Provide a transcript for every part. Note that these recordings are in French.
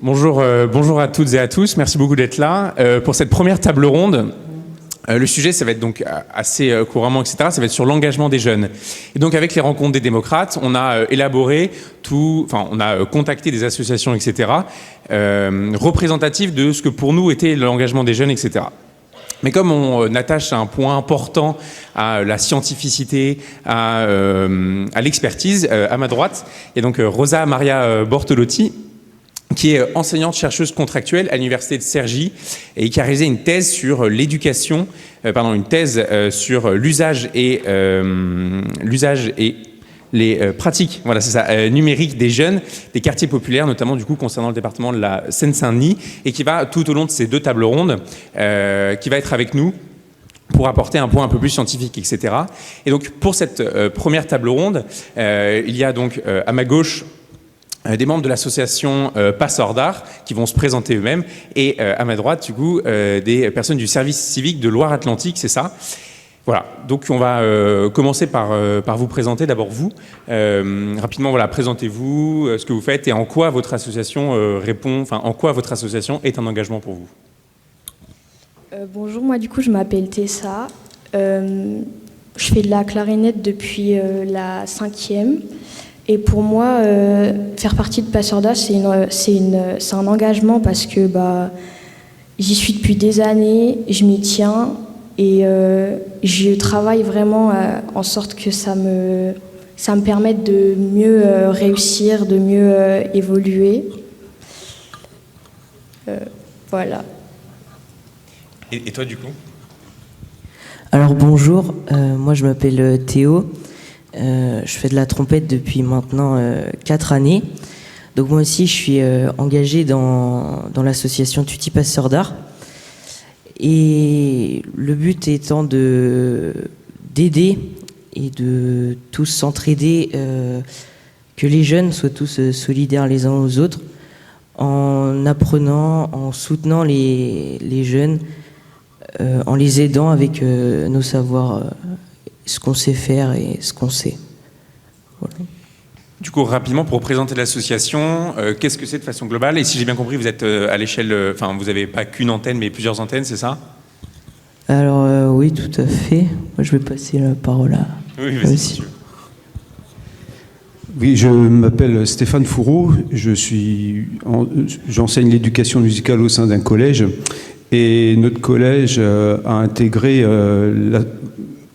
Bonjour à toutes et à tous, merci beaucoup d'être là. Pour cette première table ronde, le sujet, ça va être donc assez couramment, etc., ça va être sur l'engagement des jeunes. Et donc avec les rencontres des démocrates, on a on a contacté des associations, etc., représentatives de ce que pour nous était l'engagement des jeunes, etc. Mais comme on attache un point important à la scientificité, à l'expertise, à ma droite, il y a donc Rosa Maria Bortolotti, qui est enseignante chercheuse contractuelle à l'université de Cergy et qui a réalisé une thèse sur l'éducation, sur l'usage et les pratiques, voilà, c'est ça, numériques des jeunes, des quartiers populaires, notamment du coup concernant le département de la Seine-Saint-Denis, et qui va tout au long de ces deux tables rondes, qui va être avec nous pour apporter un point un peu plus scientifique, etc. Et donc pour cette première table ronde, il y a donc à ma gauche des membres de l'association Passeurs d'Art qui vont se présenter eux-mêmes, et à ma droite, du coup, des personnes du service civique de Loire-Atlantique, c'est ça. Voilà, donc on va commencer par vous présenter, d'abord vous. Rapidement, voilà, présentez-vous, ce que vous faites et en quoi votre association en quoi votre association est un engagement pour vous. Bonjour, moi du coup je m'appelle Tessa. Je fais de la clarinette depuis la 5e. Et pour moi, faire partie de Passeurs d'Art, c'est un engagement parce que j'y suis depuis des années, je m'y tiens. Et je travaille vraiment en sorte que ça me permette de mieux réussir, de mieux évoluer. Voilà. Et toi, du coup ? Alors bonjour, moi je m'appelle Théo. Je fais de la trompette depuis maintenant 4 années. Donc moi aussi je suis engagé dans l'association Tutti Passeurs d'Art. Et le but étant d'aider et de tous s'entraider, que les jeunes soient tous solidaires les uns aux autres, en apprenant, en soutenant les jeunes, en les aidant avec nos savoirs, ce qu'on sait faire et ce qu'on sait. Voilà. Du coup, rapidement, pour présenter l'association, qu'est-ce que c'est de façon globale? Et si j'ai bien compris, vous êtes à l'échelle... vous n'avez pas qu'une antenne, mais plusieurs antennes, c'est ça? Alors, oui, tout à fait. Moi, je vais passer la parole à... Oui, vas-y, monsieur. Oui, je m'appelle Stéphane Fourreau. J'enseigne l'éducation musicale au sein d'un collège. Et notre collège a intégré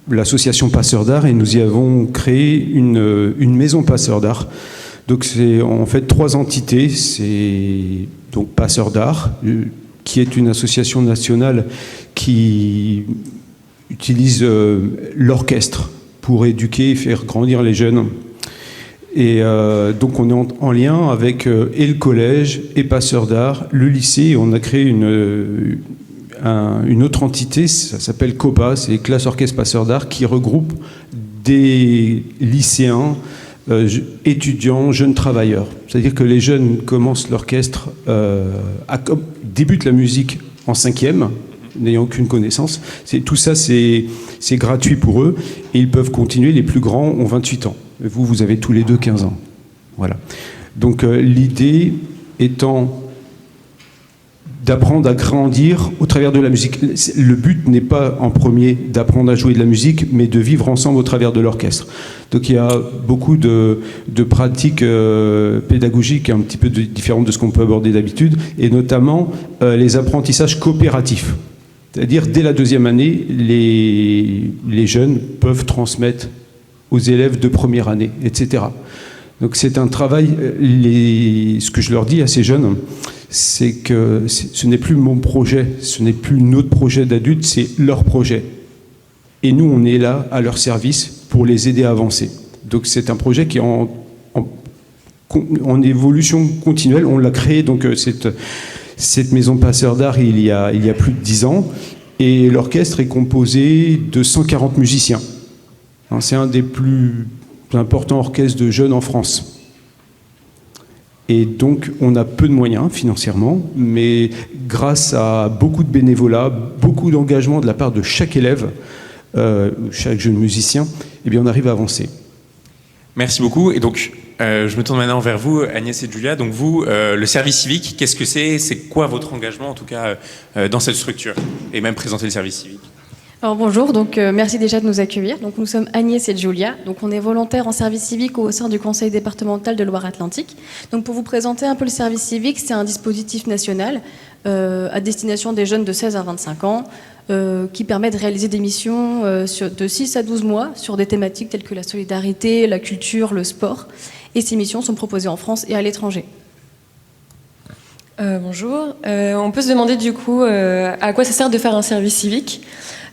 l'association Passeurs d'Art et nous y avons créé une maison Passeurs d'Art. Donc c'est en fait 3 entités. C'est donc Passeurs d'Art, qui est une association nationale qui utilise l'orchestre pour éduquer et faire grandir les jeunes. Et donc on est en lien avec et le collège et Passeurs d'Art, le lycée. On a créé une autre entité, ça s'appelle COPA, c'est Classe Orchestre Passeurs d'Art, qui regroupe des lycéens, étudiants, jeunes travailleurs. C'est-à-dire que les jeunes commencent l'orchestre, débutent la musique en 5e, n'ayant aucune connaissance. Tout ça, c'est gratuit pour eux, et ils peuvent continuer. Les plus grands ont 28 ans. Vous avez tous les deux 15 ans. Voilà. Donc l'idée étant d'apprendre à grandir au travers de la musique. Le but n'est pas en premier d'apprendre à jouer de la musique, mais de vivre ensemble au travers de l'orchestre. Donc il y a beaucoup de pratiques pédagogiques un petit peu différentes de ce qu'on peut aborder d'habitude, et notamment les apprentissages coopératifs. C'est-à-dire, dès la 2e année, les jeunes peuvent transmettre aux élèves de première année, etc. Donc c'est un travail, ce que je leur dis à ces jeunes, c'est que ce n'est plus mon projet, ce n'est plus notre projet d'adulte, c'est leur projet. Et nous, on est là à leur service pour les aider à avancer. Donc c'est un projet qui est en évolution continuelle. On l'a créé, donc cette maison Passeurs d'Art, il y a plus de 10 ans, et l'orchestre est composé de 140 musiciens. C'est un des plus importants orchestres de jeunes en France. Et donc, on a peu de moyens financièrement, mais grâce à beaucoup de bénévolat, beaucoup d'engagement de la part de chaque élève, chaque jeune musicien, eh bien, on arrive à avancer. Merci beaucoup. Et donc, Je me tourne maintenant vers vous, Agnès et Julia. Donc vous, le service civique, qu'est-ce que c'est? C'est quoi votre engagement, en tout cas, dans cette structure? Et même présenter le service civique. Alors bonjour, donc merci déjà de nous accueillir. Donc nous sommes Agnès et Julia. Donc on est volontaires en service civique au sein du Conseil départemental de Loire-Atlantique. Donc pour vous présenter un peu le service civique, c'est un dispositif national à destination des jeunes de 16 à 25 ans qui permet de réaliser des missions de 6 à 12 mois sur des thématiques telles que la solidarité, la culture, le sport. Et ces missions sont proposées en France et à l'étranger. Bonjour. On peut se demander du coup à quoi ça sert de faire un service civique.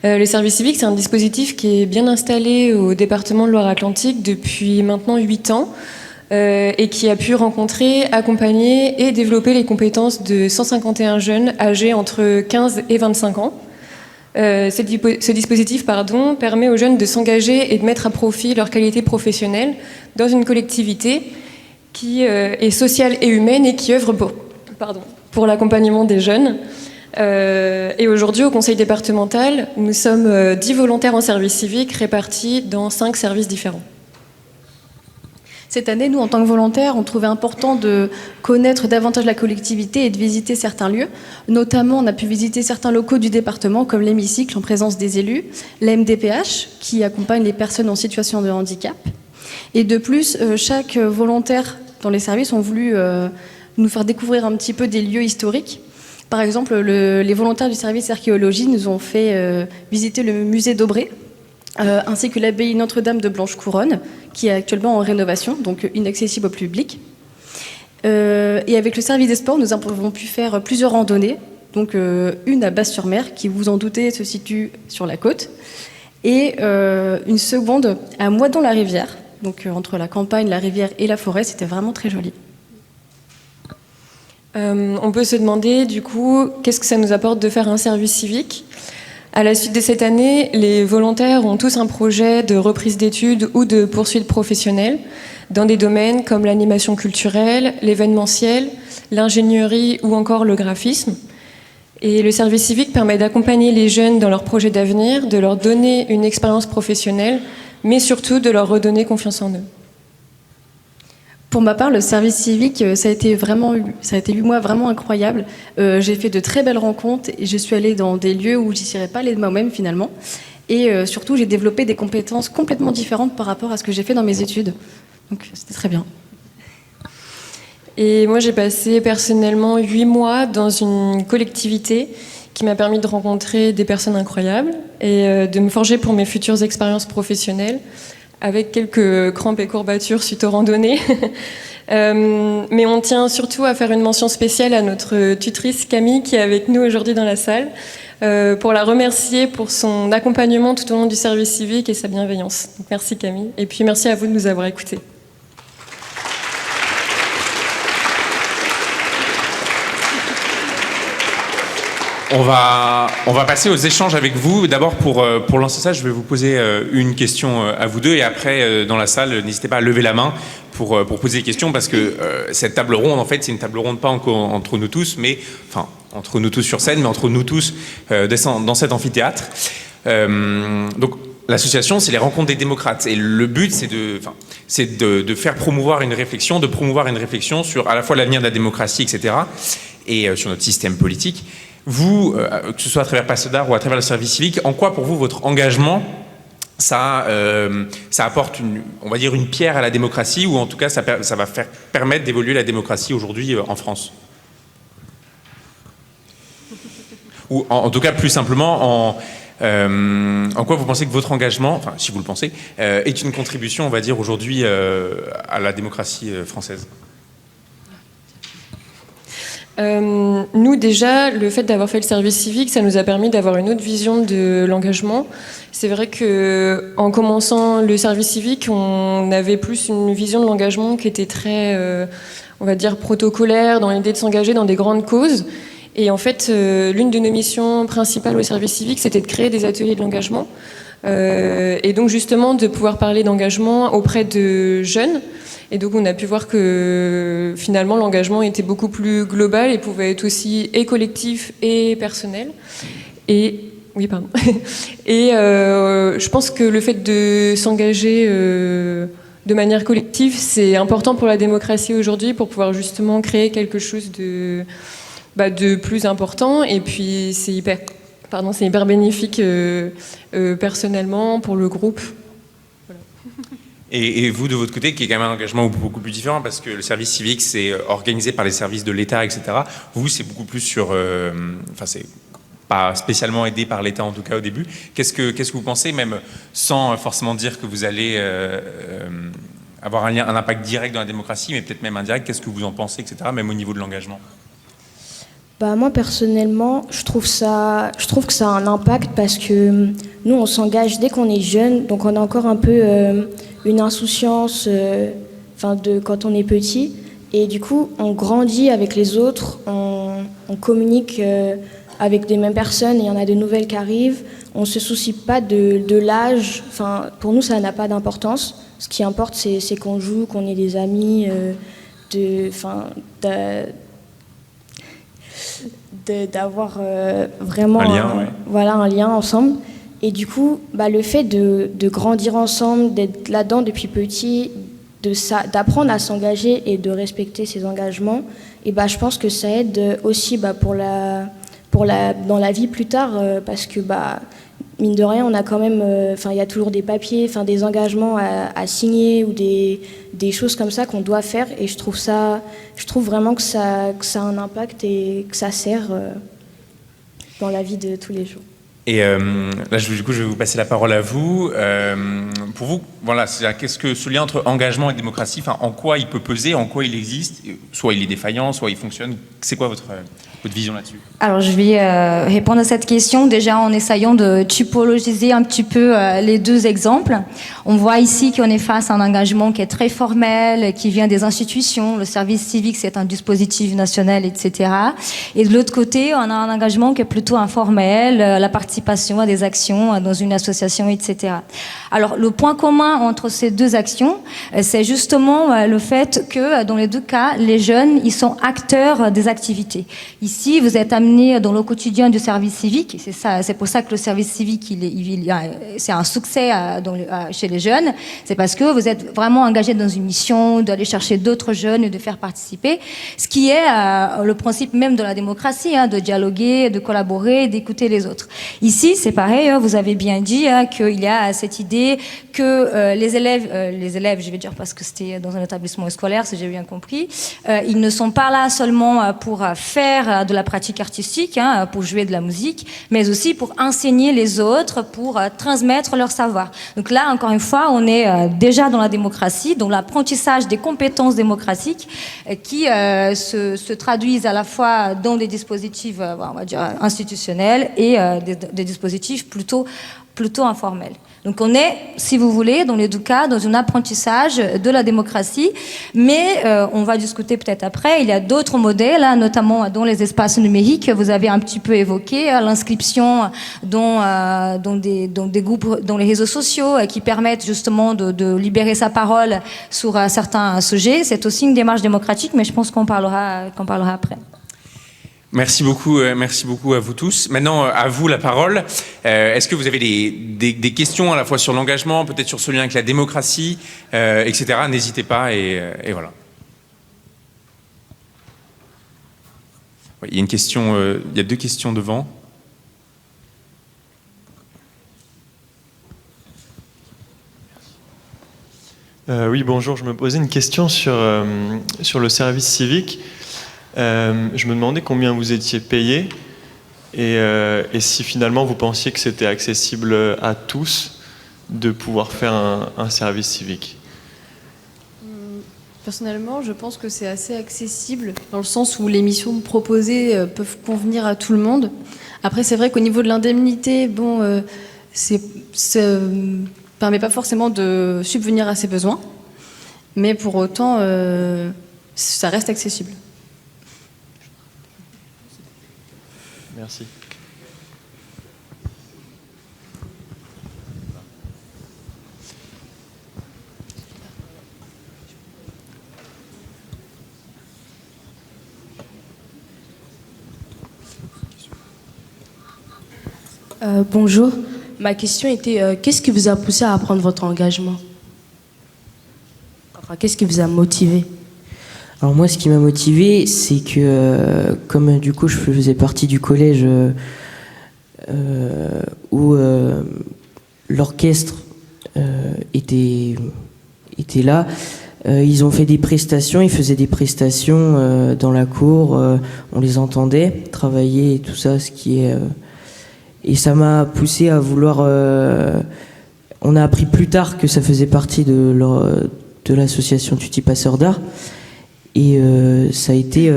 Le service civique, c'est un dispositif qui est bien installé au département de Loire-Atlantique depuis maintenant 8 ans et qui a pu rencontrer, accompagner et développer les compétences de 151 jeunes âgés entre 15 et 25 ans. Ce dispositif permet aux jeunes de s'engager et de mettre à profit leur qualité professionnelle dans une collectivité qui est sociale et humaine et qui œuvre pour l'accompagnement des jeunes. Et aujourd'hui, au conseil départemental, nous sommes 10 volontaires en service civique répartis dans 5 services différents. Cette année, nous, en tant que volontaires, on trouvait important de connaître davantage la collectivité et de visiter certains lieux. Notamment, on a pu visiter certains locaux du département, comme l'hémicycle en présence des élus, la MDPH, qui accompagne les personnes en situation de handicap. Et de plus, chaque volontaire dans les services ont voulu nous faire découvrir un petit peu des lieux historiques. Par exemple, les volontaires du service archéologie nous ont fait visiter le musée d'Aubray, ainsi que l'abbaye Notre-Dame de Blanche-Couronne, qui est actuellement en rénovation, donc inaccessible au public. Et avec le service des sports, nous avons pu faire plusieurs randonnées, donc une à Basse-sur-Mer, qui, vous en doutez, se situe sur la côte, et une seconde à Moidon-la-Rivière, donc entre la campagne, la rivière et la forêt. C'était vraiment très joli. On peut se demander du coup qu'est-ce que ça nous apporte de faire un service civique. À la suite de cette année, les volontaires ont tous un projet de reprise d'études ou de poursuite professionnelle dans des domaines comme l'animation culturelle, l'événementiel, l'ingénierie ou encore le graphisme. Et le service civique permet d'accompagner les jeunes dans leurs projets d'avenir, de leur donner une expérience professionnelle, mais surtout de leur redonner confiance en eux. Pour ma part, le service civique, ça a été 8 mois vraiment incroyable. J'ai fait de très belles rencontres et je suis allée dans des lieux où je n'y serais pas allée de moi-même finalement. Et surtout, j'ai développé des compétences complètement différentes par rapport à ce que j'ai fait dans mes études. Donc c'était très bien. Et moi, j'ai passé personnellement 8 mois dans une collectivité qui m'a permis de rencontrer des personnes incroyables et de me forger pour mes futures expériences professionnelles, avec quelques crampes et courbatures suite aux randonnées. Mais on tient surtout à faire une mention spéciale à notre tutrice Camille, qui est avec nous aujourd'hui dans la salle, pour la remercier pour son accompagnement tout au long du service civique et sa bienveillance. Donc, merci Camille, et puis merci à vous de nous avoir écoutés. On va passer aux échanges avec vous. D'abord, pour lancer ça, je vais vous poser une question à vous deux, et après, dans la salle, n'hésitez pas à lever la main pour poser des questions, parce que cette table ronde, en fait, c'est une table ronde pas entre nous tous, mais enfin entre nous tous sur scène, mais entre nous tous dans cet amphithéâtre. Donc, l'association, c'est les rencontres des démocrates, et le but, c'est de faire promouvoir une réflexion, sur à la fois l'avenir de la démocratie, etc., et sur notre système politique. Vous, que ce soit à travers Passeurs d'Art ou à travers le service civique, en quoi pour vous votre engagement ça apporte on va dire une pierre à la démocratie, ou en tout cas ça va permettre d'évoluer la démocratie aujourd'hui en France? Ou en tout cas plus simplement en quoi vous pensez que votre engagement, enfin si vous le pensez, est une contribution, on va dire aujourd'hui à la démocratie française? Nous déjà, le fait d'avoir fait le service civique, ça nous a permis d'avoir une autre vision de l'engagement. C'est vrai que en commençant le service civique, on avait plus une vision de l'engagement qui était très, on va dire, protocolaire, dans l'idée de s'engager dans des grandes causes. Et en fait, l'une de nos missions principales au service civique, c'était de créer des ateliers de l'engagement. Et donc justement, de pouvoir parler d'engagement auprès de jeunes. Et donc on a pu voir que finalement l'engagement était beaucoup plus global et pouvait être aussi et collectif et personnel. Et oui, pardon. Et je pense que le fait de s'engager de manière collective, c'est important pour la démocratie aujourd'hui, pour pouvoir justement créer quelque chose de plus important. Et puis c'est hyper bénéfique personnellement pour le groupe. Voilà. Et vous, de votre côté, qui est quand même un engagement beaucoup plus différent, parce que le service civique, c'est organisé par les services de l'État, etc. Vous, c'est beaucoup plus sur... c'est pas spécialement aidé par l'État, en tout cas au début. Qu'est-ce que vous pensez, même sans forcément dire que vous allez avoir un impact direct dans la démocratie, mais peut-être même indirect, qu'est-ce que vous en pensez, etc., même au niveau de l'engagement? Moi, personnellement, je trouve que ça a un impact parce que nous, on s'engage dès qu'on est jeune, donc on a encore un peu une insouciance de quand on est petit. Et du coup, on grandit avec les autres, on communique avec les mêmes personnes, et il y en a de nouvelles qui arrivent. On ne se soucie pas de l'âge. Pour nous, ça n'a pas d'importance. Ce qui importe, c'est qu'on joue, qu'on ait des amis, d'avoir vraiment un lien ensemble. Et du coup, le fait de grandir ensemble, d'être là-dedans depuis petit, d'apprendre à s'engager et de respecter ses engagements, et je pense que ça aide aussi dans la vie plus tard, parce que mine de rien, on a quand même, il y a toujours des papiers, des engagements à signer ou des choses comme ça qu'on doit faire, et je trouve vraiment que ça a un impact et que ça sert dans la vie de tous les jours. Et là, du coup, je vais vous passer la parole à vous. Pour vous, voilà, qu'est-ce que ce lien entre engagement et démocratie, en quoi il peut peser, en quoi il existe, soit il est défaillant, soit il fonctionne. C'est quoi votre vision là-dessus? Alors, je vais répondre à cette question déjà en essayant de typologiser un petit peu les deux exemples. On voit ici qu'on est face à un engagement qui est très formel, qui vient des institutions. Le service civique, c'est un dispositif national, etc. Et de l'autre côté, on a un engagement qui est plutôt informel, la participation à des actions dans une association, etc. Alors, le point commun entre ces deux actions, c'est justement le fait que, dans les deux cas, les jeunes, ils sont acteurs des activités. Ici, vous êtes amené dans le quotidien du service civique. C'est pour ça que le service civique, c'est un succès chez les jeunes. C'est parce que vous êtes vraiment engagé dans une mission d'aller chercher d'autres jeunes et de faire participer. Ce qui est le principe même de la démocratie, de dialoguer, de collaborer, d'écouter les autres. Ici, c'est pareil. Vous avez bien dit qu'il y a cette idée que les élèves, je vais dire parce que c'était dans un établissement scolaire, si j'ai bien compris, ils ne sont pas là seulement pour faire de la pratique artistique, pour jouer de la musique, mais aussi pour enseigner les autres, pour transmettre leur savoir. Donc là, encore une fois, on est déjà dans la démocratie, dans l'apprentissage des compétences démocratiques qui se traduisent à la fois dans des dispositifs, on va dire, institutionnels et des dispositifs plutôt informels. Donc on est, si vous voulez, dans les deux cas, dans un apprentissage de la démocratie, mais on va discuter peut-être après. Il y a d'autres modèles, notamment dans les espaces numériques. Vous avez un petit peu évoqué l'inscription dans des groupes, dans les réseaux sociaux, qui permettent justement de libérer sa parole sur certains sujets. C'est aussi une démarche démocratique, mais je pense qu'on parlera après. Merci beaucoup à vous tous. Maintenant, à vous la parole. Est-ce que vous avez des questions à la fois sur l'engagement, peut-être sur ce lien avec la démocratie, etc. N'hésitez pas et voilà. Il y a une question, il y a deux questions devant. Oui, bonjour. Je me posais une question sur le service civique. Je me demandais combien vous étiez payé et si finalement vous pensiez que c'était accessible à tous de pouvoir faire un service civique. Personnellement, je pense que c'est assez accessible dans le sens où les missions proposées peuvent convenir à tout le monde. Après, c'est vrai qu'au niveau de l'indemnité, ça ne permet pas forcément de subvenir à ses besoins, mais pour autant, ça reste accessible. Merci. Bonjour. Ma question était qu'est-ce qui vous a poussé à prendre votre engagement? Enfin, qu'est-ce qui vous a motivé? Alors moi, ce qui m'a motivé, c'est que comme du coup je faisais partie du collège où l'orchestre était là, ils ont fait des prestations, ils faisaient des prestations dans la cour, on les entendait travailler et tout ça, et ça m'a poussé à vouloir. On a appris plus tard que ça faisait partie de l'association Tutti Passeurs d'Art. Et ça a été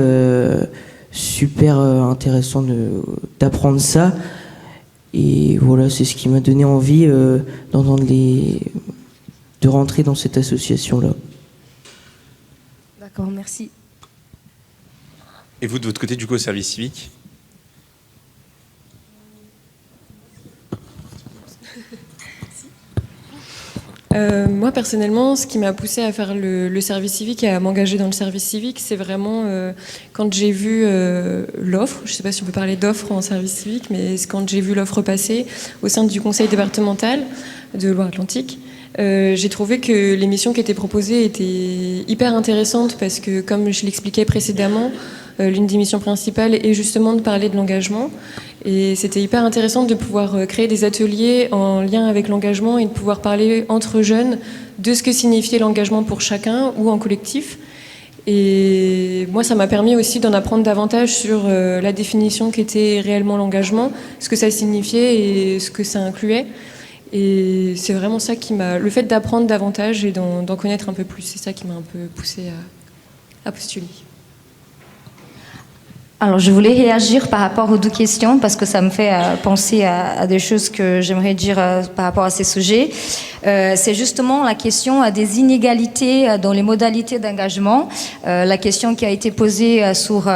super intéressant d'apprendre ça. Et voilà, c'est ce qui m'a donné envie de rentrer dans cette association-là. D'accord, merci. Et vous, de votre côté, du coup, au service civique? Moi, personnellement, ce qui m'a poussée à faire le service civique et à m'engager dans le service civique, c'est vraiment quand j'ai vu l'offre, je ne sais pas si on peut parler d'offre en service civique, mais c'est quand j'ai vu l'offre passer au sein du conseil départemental de Loire-Atlantique. J'ai trouvé que les missions qui étaient proposées étaient hyper intéressantes parce que, comme je l'expliquais précédemment, l'une des missions principales est justement de parler de l'engagement. Et c'était hyper intéressant de pouvoir créer des ateliers en lien avec l'engagement et de pouvoir parler entre jeunes de ce que signifiait l'engagement pour chacun ou en collectif. Et moi, ça m'a permis aussi d'en apprendre davantage sur la définition qu'était réellement l'engagement, ce que ça signifiait et ce que ça incluait. Et c'est vraiment ça qui m'a... Le fait d'apprendre davantage et d'en connaître un peu plus, c'est ça qui m'a un peu poussée à postuler. Alors, je voulais réagir par rapport aux deux questions parce que ça me fait penser à des choses que j'aimerais dire par rapport à ces sujets. C'est justement la question des inégalités dans les modalités d'engagement. La question qui a été posée sur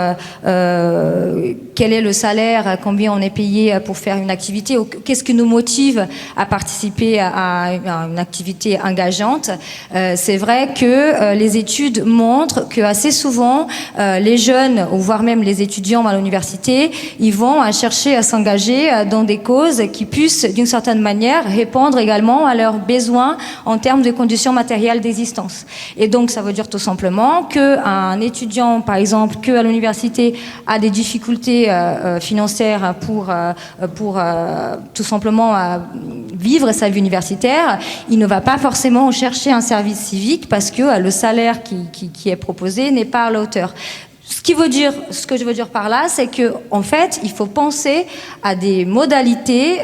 quel est le salaire, combien on est payé pour faire une activité, ou qu'est-ce qui nous motive à participer à une activité engageante. C'est vrai que les études montrent que assez souvent, les jeunes, ou voire même les étudiants à l'université, ils vont chercher à s'engager dans des causes qui puissent, d'une certaine manière, répondre également à leurs besoins en termes de conditions matérielles d'existence. Et donc, ça veut dire tout simplement qu'un étudiant, par exemple, qu'à l'université a des difficultés financières pour tout simplement vivre sa vie universitaire, il ne va pas forcément chercher un service civique parce que le salaire qui est proposé n'est pas à la hauteur. Ce que je veux dire par là, c'est que en fait, il faut penser à des modalités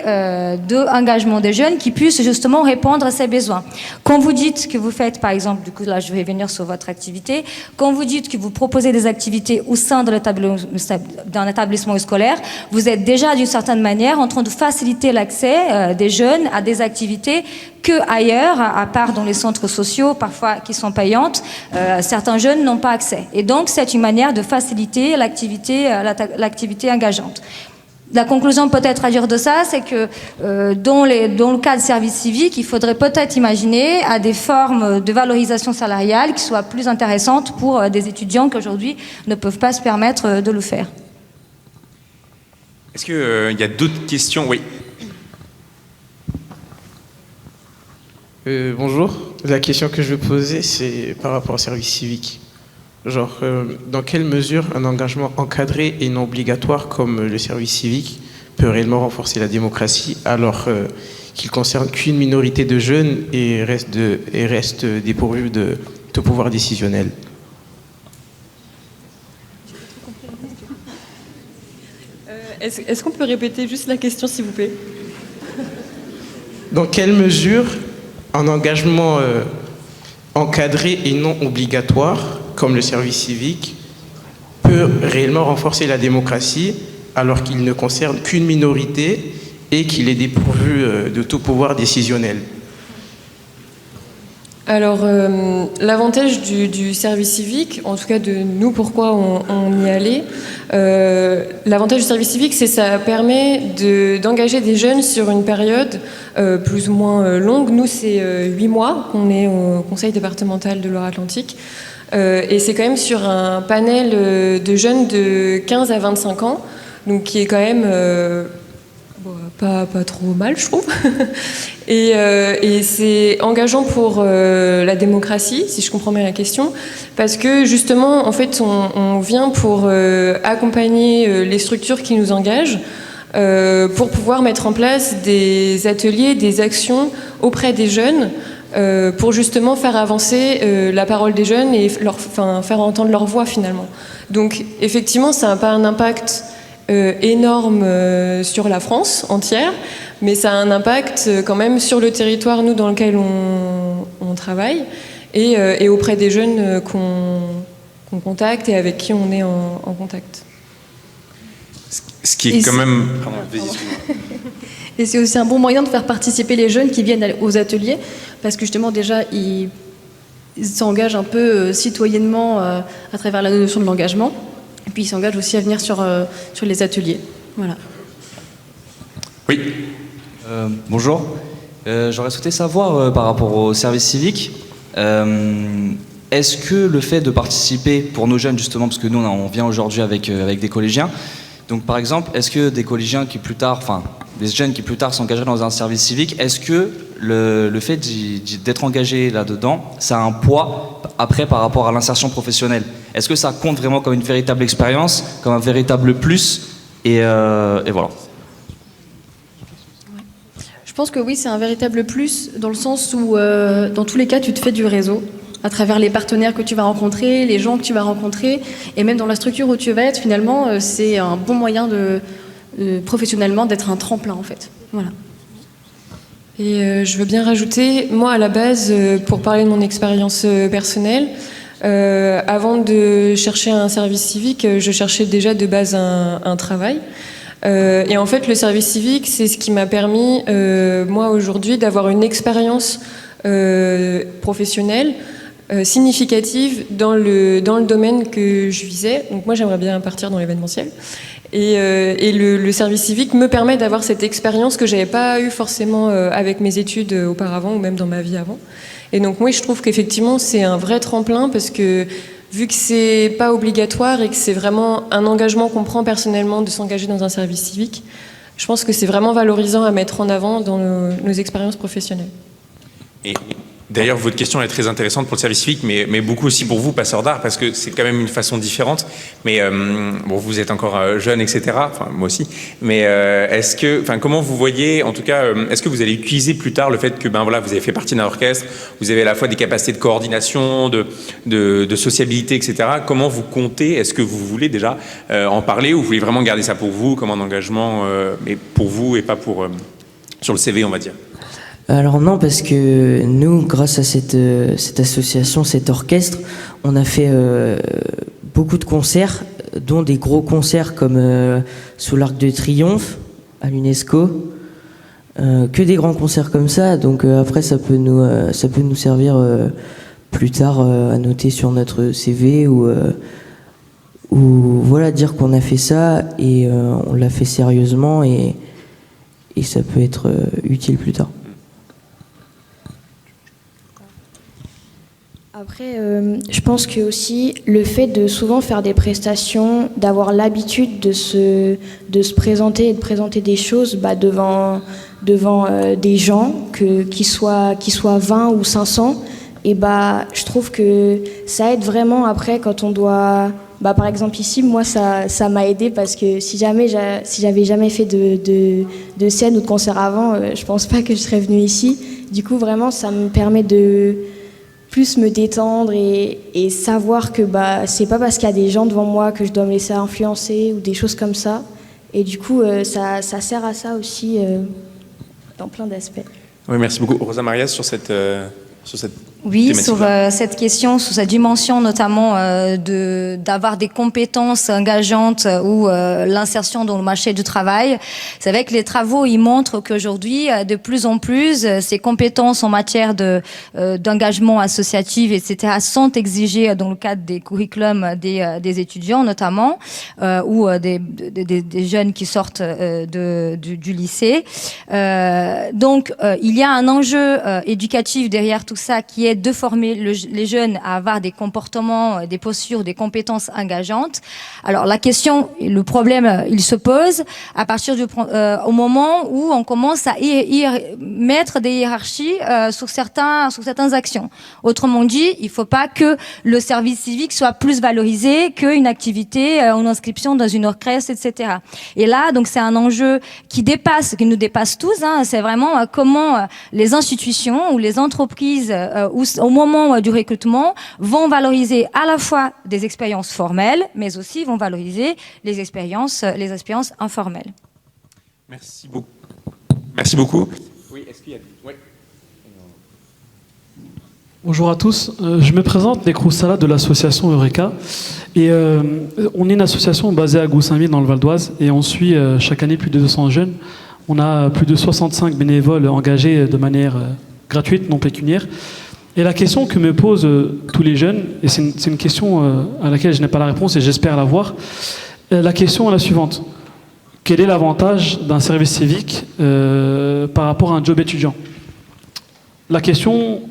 d'engagement des jeunes qui puissent justement répondre à ces besoins. Quand vous dites que vous faites, par exemple, du coup là je vais venir sur votre activité, quand vous dites que vous proposez des activités au sein d'un établissement scolaire, vous êtes déjà d'une certaine manière en train de faciliter l'accès des jeunes à des activités que ailleurs, à part dans les centres sociaux, parfois qui sont payantes, certains jeunes n'ont pas accès. Et donc, c'est une manière de faciliter l'activité engageante. La conclusion peut-être à dire de ça, c'est que dans le cas de service civique, il faudrait peut-être imaginer à des formes de valorisation salariale qui soient plus intéressantes pour des étudiants qui aujourd'hui ne peuvent pas se permettre de le faire. Est-ce qu'il y a d'autres questions? Oui. Bonjour. La question que je vais poser, c'est par rapport au service civique. Genre, dans quelle mesure un engagement encadré et non obligatoire comme le service civique peut réellement renforcer la démocratie alors qu'il concerne qu'une minorité de jeunes et reste dépourvu de tout pouvoir décisionnel? Est-ce qu'on peut répéter juste la question, s'il vous plaît? Dans quelle mesure un engagement encadré et non obligatoire, comme le service civique, peut réellement renforcer la démocratie alors qu'il ne concerne qu'une minorité et qu'il est dépourvu de tout pouvoir décisionnel? Alors, l'avantage du service civique, en tout cas de nous, pourquoi on y allait, l'avantage du service civique, c'est que ça permet d'engager des jeunes sur une période plus ou moins longue. Nous, c'est 8 mois qu'on est au conseil départemental de Loire-Atlantique. Et c'est quand même sur un panel de jeunes de 15 à 25 ans, donc qui est quand même Bon, pas trop mal, je trouve. Et c'est engageant pour la démocratie, si je comprends bien la question, parce que justement, en fait, on vient pour accompagner les structures qui nous engagent, pour pouvoir mettre en place des ateliers, des actions auprès des jeunes, pour justement faire avancer la parole des jeunes et faire entendre leur voix finalement. Donc effectivement, ça n'a pas un impact énorme sur la France entière, mais ça a un impact quand même sur le territoire, nous, dans lequel on travaille, et auprès des jeunes qu'on contacte et avec qui on est en contact. Ce qui est quand même... Pardon, vas-y, excuse-moi. Et c'est aussi un bon moyen de faire participer les jeunes qui viennent aux ateliers, parce que justement déjà ils s'engagent un peu citoyennement à travers la notion de l'engagement, et puis ils s'engagent aussi à venir sur les ateliers. Voilà. Oui. Bonjour. J'aurais souhaité savoir par rapport au service civique, est-ce que le fait de participer pour nos jeunes justement, parce que nous on vient aujourd'hui avec des collégiens, donc par exemple, est-ce que des collégiens qui plus tard, enfin des jeunes qui plus tard s'engageraient dans un service civique, est-ce que le fait d'être engagé là-dedans, ça a un poids après par rapport à l'insertion professionnelle? Est-ce que ça compte vraiment comme une véritable expérience, comme un véritable plus, et voilà. Je pense que oui, c'est un véritable plus, dans le sens où dans tous les cas tu te fais du réseau à travers les partenaires que tu vas rencontrer, les gens que tu vas rencontrer, et même dans la structure où tu vas être, finalement, c'est un bon moyen professionnellement d'être un tremplin en fait. Voilà. Et je veux bien rajouter, moi à la base, pour parler de mon expérience personnelle, avant de chercher un service civique, je cherchais déjà de base un travail. Et en fait, le service civique, c'est ce qui m'a permis, moi aujourd'hui, d'avoir une expérience professionnelle significative dans le domaine que je visais. Donc moi, j'aimerais bien partir dans l'événementiel. Et le service civique me permet d'avoir cette expérience que j'avais pas eue forcément avec mes études auparavant ou même dans ma vie avant. Et donc moi, je trouve qu'effectivement, c'est un vrai tremplin parce que vu que c'est pas obligatoire et que c'est vraiment un engagement qu'on prend personnellement de s'engager dans un service civique, je pense que c'est vraiment valorisant à mettre en avant dans nos expériences professionnelles. Et d'ailleurs, votre question est très intéressante pour le service civique, mais beaucoup aussi pour vous, passeurs d'art, parce que c'est quand même une façon différente. Mais bon, vous êtes encore jeune, etc. Enfin, moi aussi. Mais comment vous voyez, en tout cas, est-ce que vous allez utiliser plus tard le fait que, voilà, vous avez fait partie d'un orchestre, vous avez à la fois des capacités de coordination, de sociabilité, etc. Comment vous comptez? Est-ce que vous voulez déjà en parler, ou vous voulez vraiment garder ça pour vous comme un engagement, mais pour vous et pas pour sur le CV, on va dire? Alors non, parce que nous, grâce à cette association, cet orchestre, on a fait beaucoup de concerts, dont des gros concerts comme sous l'Arc de Triomphe, à l'UNESCO, que des grands concerts comme ça. Donc après, ça peut nous servir plus tard à noter sur notre CV ou voilà, dire qu'on a fait ça et on l'a fait sérieusement et ça peut être utile plus tard. Après, je pense que aussi le fait de souvent faire des prestations, d'avoir l'habitude de se présenter et de présenter des choses devant des gens, qui soient 20 ou 500, et je trouve que ça aide vraiment après quand on doit... par exemple ici, moi ça m'a aidé parce que si j'avais jamais fait de scène ou de concert avant, je pense pas que je serais venue ici. Du coup, vraiment, ça me permet de plus me détendre et savoir que c'est pas parce qu'il y a des gens devant moi que je dois me laisser influencer ou des choses comme ça. Et du coup, ça sert à ça aussi dans plein d'aspects. Oui, merci beaucoup. Rosa Marias, sur cette Oui, sur cette question, sur cette dimension notamment d'avoir des compétences engageantes ou l'insertion dans le marché du travail. C'est vrai que les travaux, ils montrent qu'aujourd'hui, de plus en plus, ces compétences en matière d'engagement associatif, etc., sont exigées dans le cadre des curriculums des étudiants notamment, ou des jeunes qui sortent du lycée. Donc, il y a un enjeu éducatif derrière tout ça qui essayer de former les jeunes à avoir des comportements, des postures, des compétences engageantes. Alors la question, le problème, il se pose à partir au moment où on commence à mettre des hiérarchies sur certaines actions. Autrement dit, il ne faut pas que le service civique soit plus valorisé qu'une activité, une inscription dans une orchestre, etc. Et là, donc c'est un enjeu qui nous dépasse tous. C'est vraiment comment les institutions ou les entreprises, au moment du recrutement, vont valoriser à la fois des expériences formelles, mais aussi vont valoriser les expériences informelles. Merci beaucoup. Merci beaucoup. Oui, est-ce qu'il y a... Oui. Bonjour à tous, je me présente, Nekhrou Salah de l'association Eureka. Et on est une association basée à Goussainville dans le Val d'Oise et on suit chaque année plus de 200 jeunes. On a plus de 65 bénévoles engagés de manière gratuite, non pécuniaire. Et la question que me posent tous les jeunes, et c'est une question à laquelle je n'ai pas la réponse et j'espère l'avoir, la question est la suivante. Quel est l'avantage d'un service civique par rapport à un job étudiant? La question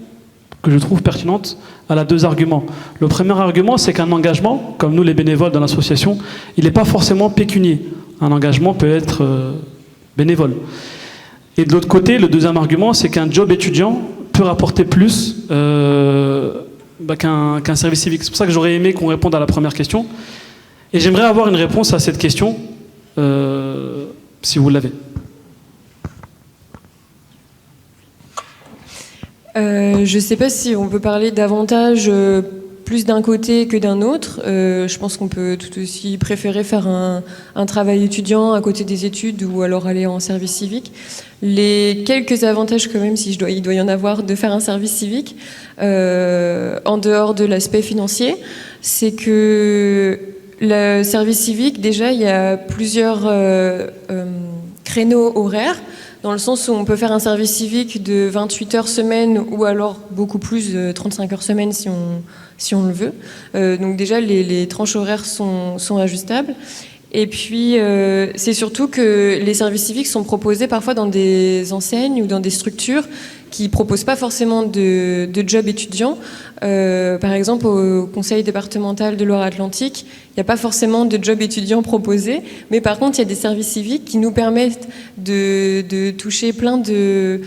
que je trouve pertinente, elle a deux arguments. Le premier argument, c'est qu'un engagement, comme nous les bénévoles dans l'association, il n'est pas forcément pécunier. Un engagement peut être bénévole. Et de l'autre côté, le deuxième argument, c'est qu'un job étudiant peut rapporter plus qu'un service civique. C'est pour ça que j'aurais aimé qu'on réponde à la première question. Et j'aimerais avoir une réponse à cette question, si vous l'avez. Je ne sais pas si on peut parler davantage plus d'un côté que d'un autre. Je pense qu'on peut tout aussi préférer faire un travail étudiant à côté des études ou alors aller en service civique. Les quelques avantages quand même, il doit y en avoir, de faire un service civique, en dehors de l'aspect financier, c'est que le service civique, déjà, il y a plusieurs créneaux horaires, dans le sens où on peut faire un service civique de 28 heures semaine ou alors beaucoup plus, de 35 heures semaine si on le veut. Donc déjà, les tranches horaires sont ajustables. Et puis, c'est surtout que les services civiques sont proposés parfois dans des enseignes ou dans des structures qui ne proposent pas forcément de job étudiant. Par exemple, au conseil départemental de Loire-Atlantique, il n'y a pas forcément de job étudiant proposé, mais par contre, il y a des services civiques qui nous permettent de toucher plein de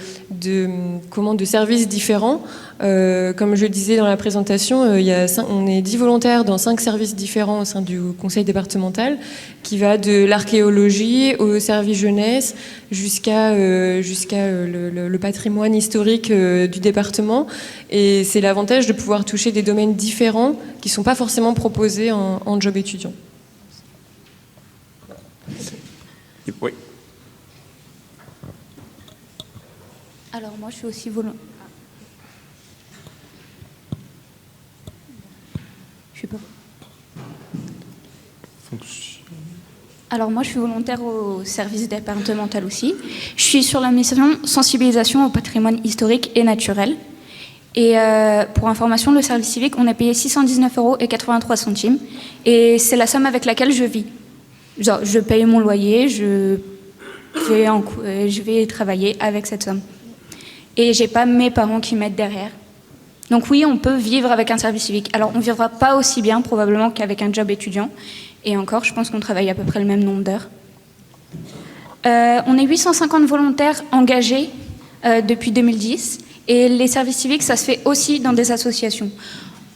services différents. Comme je le disais dans la présentation, on est 10 volontaires dans 5 services différents au sein du conseil départemental, qui va de l'archéologie au service jeunesse jusqu'à le patrimoine historique du département. Et c'est l'avantage de pouvoir toucher des domaines différents qui ne sont pas forcément proposés en job étudiant. Oui. Alors moi je suis aussi volontaire. Alors moi je suis volontaire au service départemental aussi. Je suis sur la mission sensibilisation au patrimoine historique et naturel. Et pour information, le service civique, on a payé 619,83 €. Et c'est la somme avec laquelle je vis. Genre, je paye mon loyer, je vais travailler avec cette somme. Et j'ai pas mes parents qui m'aident derrière. Donc oui, on peut vivre avec un service civique. Alors on ne vivra pas aussi bien probablement qu'avec un job étudiant. Et encore, je pense qu'on travaille à peu près le même nombre d'heures. On est 850 volontaires engagés depuis 2010. Et les services civiques, ça se fait aussi dans des associations.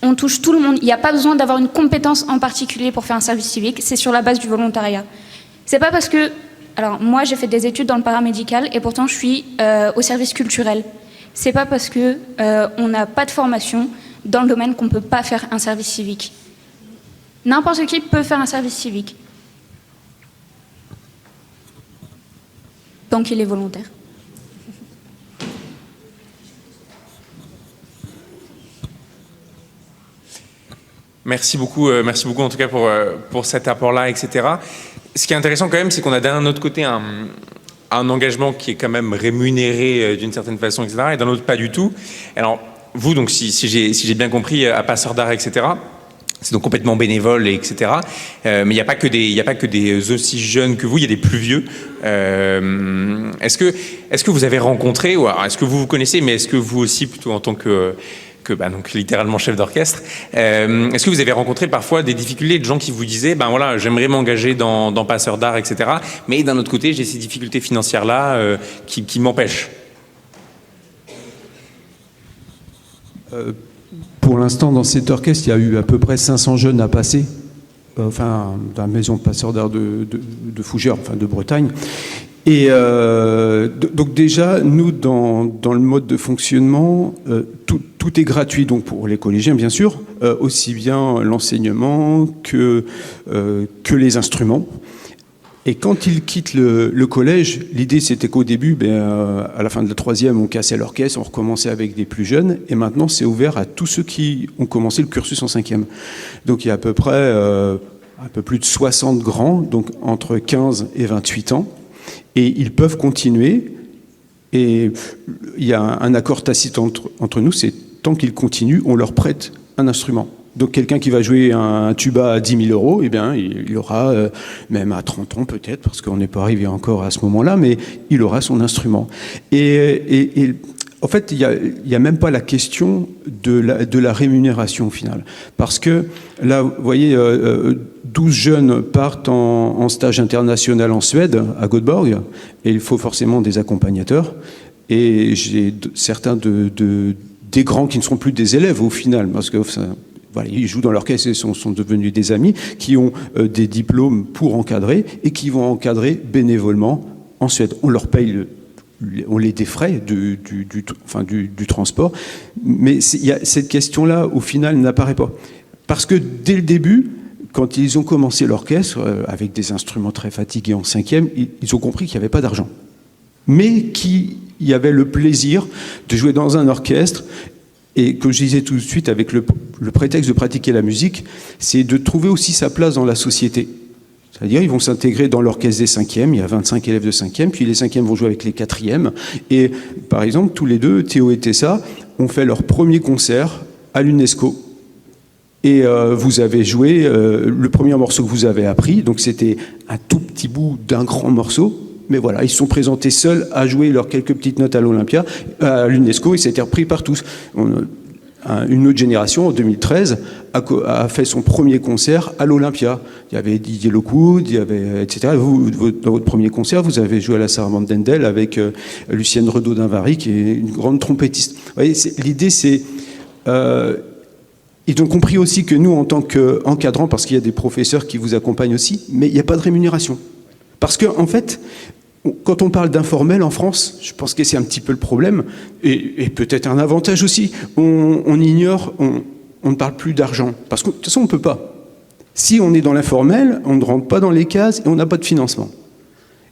On touche tout le monde. Il n'y a pas besoin d'avoir une compétence en particulier pour faire un service civique. C'est sur la base du volontariat. C'est pas parce que... Alors moi, j'ai fait des études dans le paramédical et pourtant je suis au service culturel. C'est pas parce que on n'a pas de formation dans le domaine qu'on peut pas faire un service civique. N'importe qui peut faire un service civique. Tant qu'il est volontaire. Merci beaucoup en tout cas pour cet apport-là, etc. Ce qui est intéressant quand même, c'est qu'on a d'un autre côté un engagement qui est quand même rémunéré d'une certaine façon, etc. et d'un autre pas du tout. Alors vous, donc si j'ai bien compris, à Passeurs d'Art, etc., c'est donc complètement bénévole, etc. Mais il n'y a pas que des aussi jeunes que vous, il y a des plus vieux. Est-ce que vous avez rencontré, ou alors est-ce que vous connaissez, mais est-ce que vous aussi, plutôt en tant que donc littéralement chef d'orchestre. Est-ce que vous avez rencontré parfois des difficultés de gens qui vous disaient, voilà, j'aimerais m'engager dans Passeurs d'art, etc. Mais d'un autre côté, j'ai ces difficultés financières-là qui m'empêchent? Pour l'instant, dans cet orchestre, il y a eu à peu près 500 jeunes à passer, dans la maison de Passeurs d'art de Fougères, de Bretagne. Et donc déjà, nous, dans le mode de fonctionnement, tout est gratuit, donc pour les collégiens, bien sûr, aussi bien l'enseignement que les instruments. Et quand ils quittent le collège, l'idée c'était qu'au début, à la fin de la 3e, on cassait l'orchestre, on recommençait avec des plus jeunes, et maintenant c'est ouvert à tous ceux qui ont commencé le cursus en 5e. Donc il y a à peu près un peu plus de 60 grands, donc entre 15 et 28 ans, et ils peuvent continuer. Et il y a un accord tacite entre nous, c'est tant qu'ils continuent, on leur prête un instrument. Donc quelqu'un qui va jouer un tuba à 10 000 euros, il aura, même à 30 ans peut-être, parce qu'on n'est pas arrivé encore à ce moment-là, mais il aura son instrument. Et en fait, il n'y a même pas la question de la rémunération au final. Parce que là, vous voyez, 12 jeunes partent en stage international en Suède, à Göteborg, et il faut forcément des accompagnateurs. Et j'ai certains des grands qui ne seront plus des élèves au final, parce que voilà, ils jouent dans l'orchestre et sont devenus des amis, qui ont des diplômes pour encadrer et qui vont encadrer bénévolement en Suède. On leur paye, on les défraie du transport, mais cette question-là, au final, n'apparaît pas. Parce que dès le début, quand ils ont commencé l'orchestre, avec des instruments très fatigués en 5e, ils ont compris qu'il n'y avait pas d'argent. Mais qu'il y avait le plaisir de jouer dans un orchestre. Et que je disais tout de suite, avec le prétexte de pratiquer la musique, c'est de trouver aussi sa place dans la société. C'est-à-dire, ils vont s'intégrer dans l'orchestre des 5e, il y a 25 élèves de 5e, puis les 5e vont jouer avec les 4e. Et par exemple, tous les deux, Théo et Tessa, ont fait leur premier concert à l'UNESCO. Et vous avez joué le premier morceau que vous avez appris, donc c'était un tout petit bout d'un grand morceau. Mais voilà, ils se sont présentés seuls à jouer leurs quelques petites notes à l'Olympia, à l'UNESCO, et ça a été repris par tous. Une autre génération, en 2013, a fait son premier concert à l'Olympia. Il y avait Didier Lockwood, il y avait, etc. Vous, dans votre premier concert, vous avez joué à la Sarabande d'Endel avec Lucienne Redaud-Dinvary, qui est une grande trompettiste. Vous voyez, l'idée, c'est... ils ont compris aussi que nous, en tant qu'encadrants, parce qu'il y a des professeurs qui vous accompagnent aussi, mais il n'y a pas de rémunération. Parce qu'en fait, quand on parle d'informel en France, je pense que c'est un petit peu le problème, et peut-être un avantage aussi. On ignore, on ne parle plus d'argent. Parce que de toute façon, on ne peut pas. Si on est dans l'informel, on ne rentre pas dans les cases et on n'a pas de financement.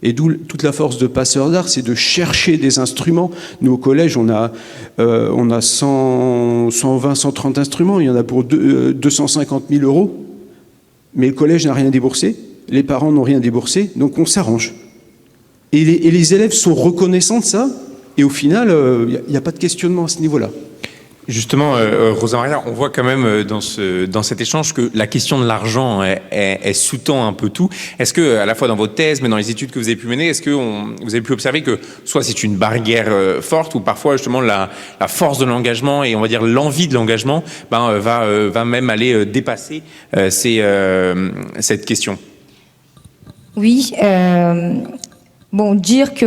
Et d'où toute la force de Passeurs d'art, c'est de chercher des instruments. Nous, au collège, on a 120, 130 instruments. Il y en a pour 250 000 euros. Mais le collège n'a rien déboursé. Les parents n'ont rien déboursé. Donc, on s'arrange. Et les élèves sont reconnaissants de ça. Et au final, il n'y a pas de questionnement à ce niveau-là. Justement, Rosa Maria, on voit quand même dans cet échange que la question de l'argent elle sous-tend un peu tout. Est-ce que, à la fois dans votre thèse, mais dans les études que vous avez pu mener, est-ce que vous avez pu observer que soit c'est une barrière forte, ou parfois justement la force de l'engagement et on va dire l'envie de l'engagement va même aller dépasser cette question? Oui. Bon, dire que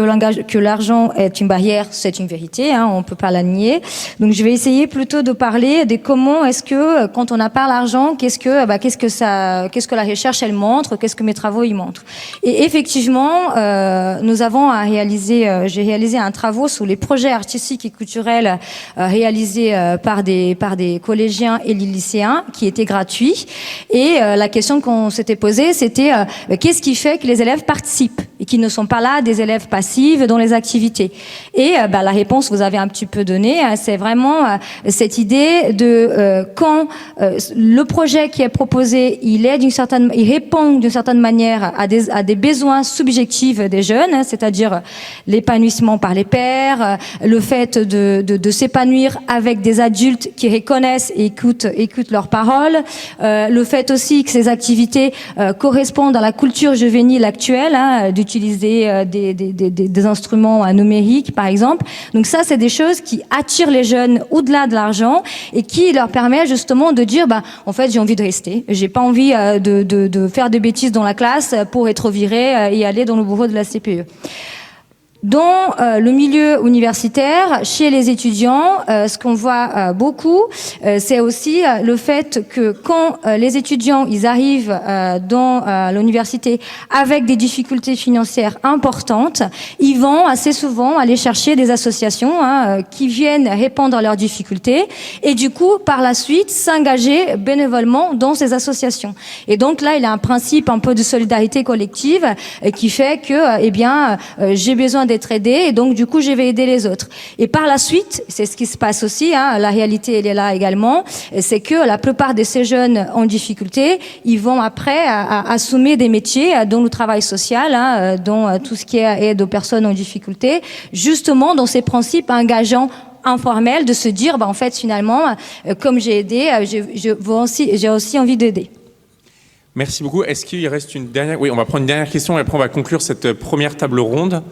l'argent est une barrière, c'est une vérité, hein, on ne peut pas la nier. Donc, je vais essayer plutôt de parler de comment est-ce que, quand on n'a pas l'argent, qu'est-ce que la recherche elle montre, qu'est-ce que mes travaux ils montrent. Et effectivement, nous avons j'ai réalisé un travaux sur les projets artistiques et culturels réalisés par des collégiens et des lycéens, qui étaient gratuits. Et la question qu'on s'était posée, c'était qu'est-ce qui fait que les élèves participent et qui ne sont pas là des élèves passifs dans les activités. Et la réponse, vous avez un petit peu donné, c'est vraiment cette idée de quand le projet qui est proposé, il répond d'une certaine manière à des besoins subjectifs des jeunes, c'est-à-dire l'épanouissement par les pairs, le fait de s'épanouir avec des adultes qui reconnaissent et écoutent leurs paroles, le fait aussi que ces activités correspondent à la culture juvénile actuelle, du d'utiliser des instruments numériques, par exemple. Donc ça, c'est des choses qui attirent les jeunes au-delà de l'argent et qui leur permettent justement de dire, en fait, j'ai envie de rester. J'ai pas envie de faire des bêtises dans la classe pour être viré et aller dans le bureau de la CPE. Dans le milieu universitaire, chez les étudiants, ce qu'on voit beaucoup, c'est aussi le fait que quand les étudiants ils arrivent dans l'université avec des difficultés financières importantes, ils vont assez souvent aller chercher des associations qui viennent répondre à leurs difficultés et du coup, par la suite, s'engager bénévolement dans ces associations. Et donc là, il y a un principe un peu de solidarité collective qui fait que, j'ai besoin d'être aidé et donc du coup je vais aider les autres. Et par la suite, c'est ce qui se passe aussi, la réalité elle est là également, c'est que la plupart de ces jeunes en difficulté, ils vont après assumer des métiers dont le travail social, dont tout ce qui est aide aux personnes en difficulté, justement dans ces principes engageants informels de se dire, en fait finalement, comme j'ai aidé, j'ai aussi envie d'aider. Merci beaucoup. Est-ce qu'il reste une dernière... Oui, on va prendre une dernière question et après on va conclure cette première table ronde.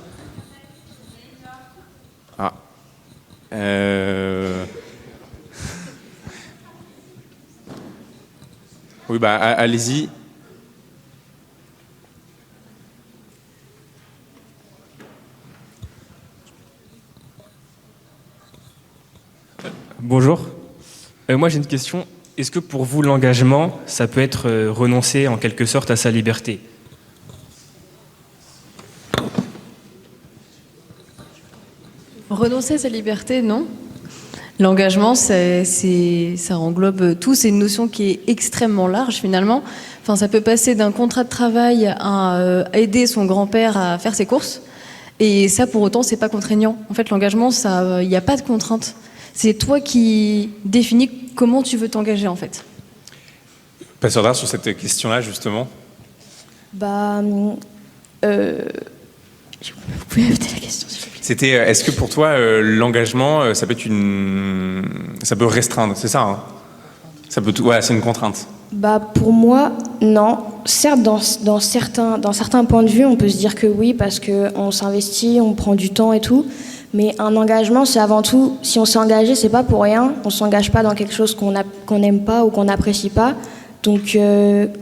Oui, allez-y. Bonjour. Moi j'ai une question. Est-ce que pour vous l'engagement, ça peut être renoncer en quelque sorte à sa liberté ? Renoncer à sa liberté, non. L'engagement, ça englobe tout. C'est une notion qui est extrêmement large finalement. Enfin, ça peut passer d'un contrat de travail à aider son grand-père à faire ses courses. Et ça, pour autant, c'est pas contraignant. En fait, l'engagement, il n'y a pas de contrainte. C'est toi qui définis comment tu veux t'engager, en fait. Pasteur d'art, sur cette question-là, justement. Vous pouvez répéter la question, s'il vous plaît. C'était, est-ce que pour toi, l'engagement, ça peut restreindre, c'est ça, ça peut, c'est une contrainte. Pour moi, non. Certes, dans certains points de vue, on peut se dire que oui, parce qu'on s'investit, on prend du temps et tout. Mais un engagement, c'est avant tout, si on s'est engagé, c'est pas pour rien. On s'engage pas dans quelque chose qu'on n'aime pas ou qu'on n'apprécie pas. Donc,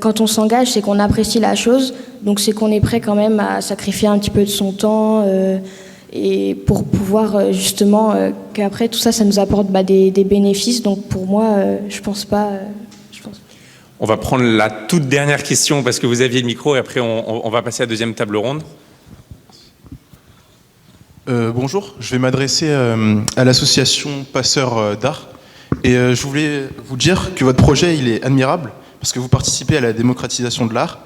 quand on s'engage, c'est qu'on apprécie la chose. Donc, c'est qu'on est prêt quand même à sacrifier un petit peu de son temps et pour pouvoir justement qu'après tout ça, ça nous apporte des bénéfices. Donc, pour moi, je pense pas. On va prendre la toute dernière question parce que vous aviez le micro et après on va passer à la deuxième table ronde. Bonjour, je vais m'adresser à l'association Passeurs d'Art et je voulais vous dire que votre projet il est admirable parce que vous participez à la démocratisation de l'art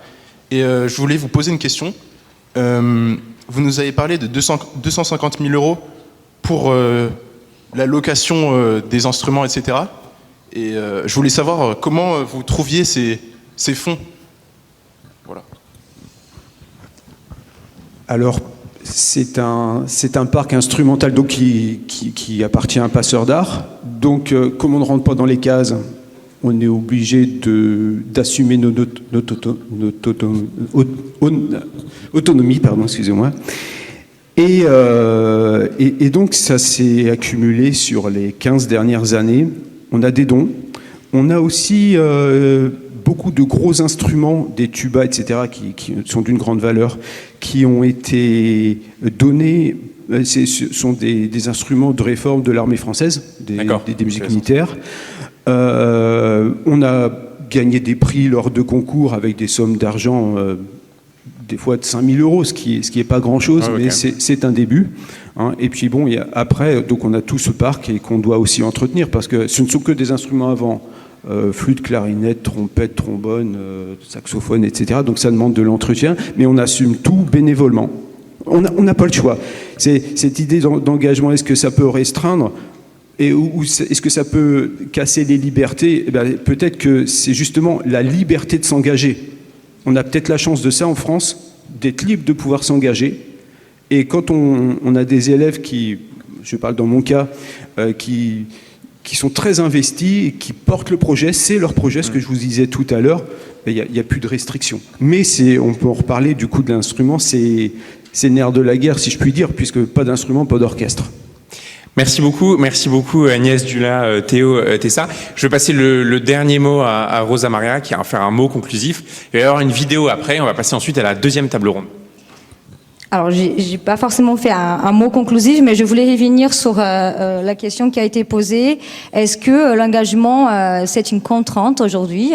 et je voulais vous poser une question. Vous nous avez parlé de 250 000 euros pour la location des instruments, etc. Et je voulais savoir comment vous trouviez ces fonds. Voilà. Alors, c'est un parc instrumental donc, qui appartient à un passeur d'art. Donc, comme on ne rentre pas dans les cases, on est obligé d'assumer notre autonomie. Excusez-moi. Et donc, ça s'est accumulé sur les 15 dernières années. On a des dons. On a aussi beaucoup de gros instruments, des tubas, etc., qui sont d'une grande valeur, qui ont été donnés. Ce sont des instruments de réforme de l'armée française, des musiques militaires. On a gagné des prix lors de concours avec des sommes d'argent, des fois de 5 000 euros, ce qui est pas grand-chose, mais c'est un début. Et puis bon, après, donc on a tout ce parc et qu'on doit aussi entretenir, parce que ce ne sont que des instruments avant. Flûte, clarinette, trompette, trombone, saxophone, etc. Donc ça demande de l'entretien, mais on assume tout bénévolement. On n'a pas le choix. Cette idée d'engagement, est-ce que ça peut restreindre ou est-ce que ça peut casser les libertés ? Peut-être que c'est justement la liberté de s'engager. On a peut-être la chance de ça en France, d'être libre de pouvoir s'engager. Et quand on a des élèves qui, je parle dans mon cas, qui qui sont très investis et qui portent le projet. C'est leur projet, ce que je vous disais tout à l'heure. Il n'y a plus de restrictions. Mais on peut en reparler du coup de l'instrument. C'est le nerf de la guerre, si je puis dire, puisque pas d'instrument, pas d'orchestre. Merci beaucoup Agnès, Dula, Théo, Tessa. Je vais passer le dernier mot à Rosa Maria qui va faire un mot conclusif. Il va y avoir une vidéo après, on va passer ensuite à la deuxième table ronde. Alors, j'ai pas forcément fait un mot conclusif, mais je voulais revenir sur la question qui a été posée. Est-ce que l'engagement, c'est une contrainte aujourd'hui?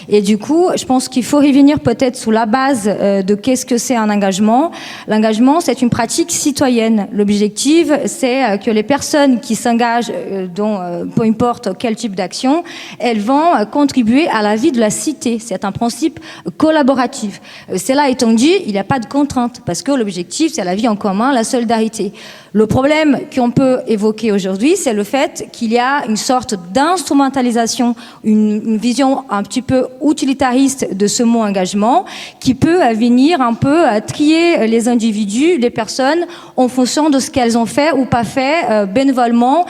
Et du coup, je pense qu'il faut revenir peut-être sur la base de qu'est-ce que c'est un engagement. L'engagement, c'est une pratique citoyenne. L'objectif, c'est que les personnes qui s'engagent dans peu importe quel type d'action, elles vont contribuer à la vie de la cité. C'est un principe collaboratif. Cela étant dit, il n'y a pas de contrainte, parce que l'objectif, c'est la vie en commun, la solidarité. Le problème qu'on peut évoquer aujourd'hui, c'est le fait qu'il y a une sorte d'instrumentalisation, une vision un petit peu utilitariste de ce mot engagement, qui peut venir un peu trier les individus, les personnes, en fonction de ce qu'elles ont fait ou pas fait bénévolement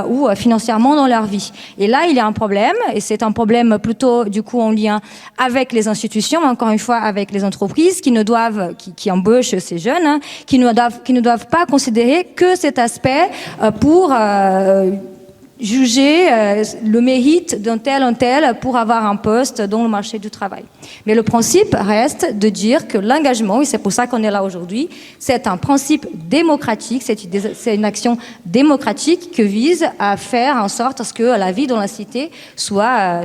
ou financièrement dans leur vie. Et là, il y a un problème, et c'est un problème plutôt du coup en lien avec les institutions, mais encore une fois avec les entreprises qui embauchent ces jeunes, qui ne doivent pas considérer que cet aspect pour juger le mérite d'un tel ou tel pour avoir un poste dans le marché du travail. Mais le principe reste de dire que l'engagement, et c'est pour ça qu'on est là aujourd'hui, c'est un principe démocratique, c'est une action démocratique qui vise à faire en sorte à ce que la vie dans la cité soit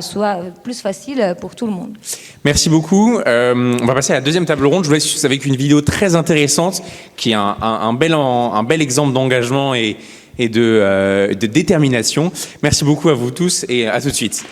plus facile pour tout le monde. Merci beaucoup. On va passer à la deuxième table ronde. Je vous laisse avec une vidéo très intéressante qui est un bel exemple d'engagement et de détermination. Merci beaucoup à vous tous et à tout de suite.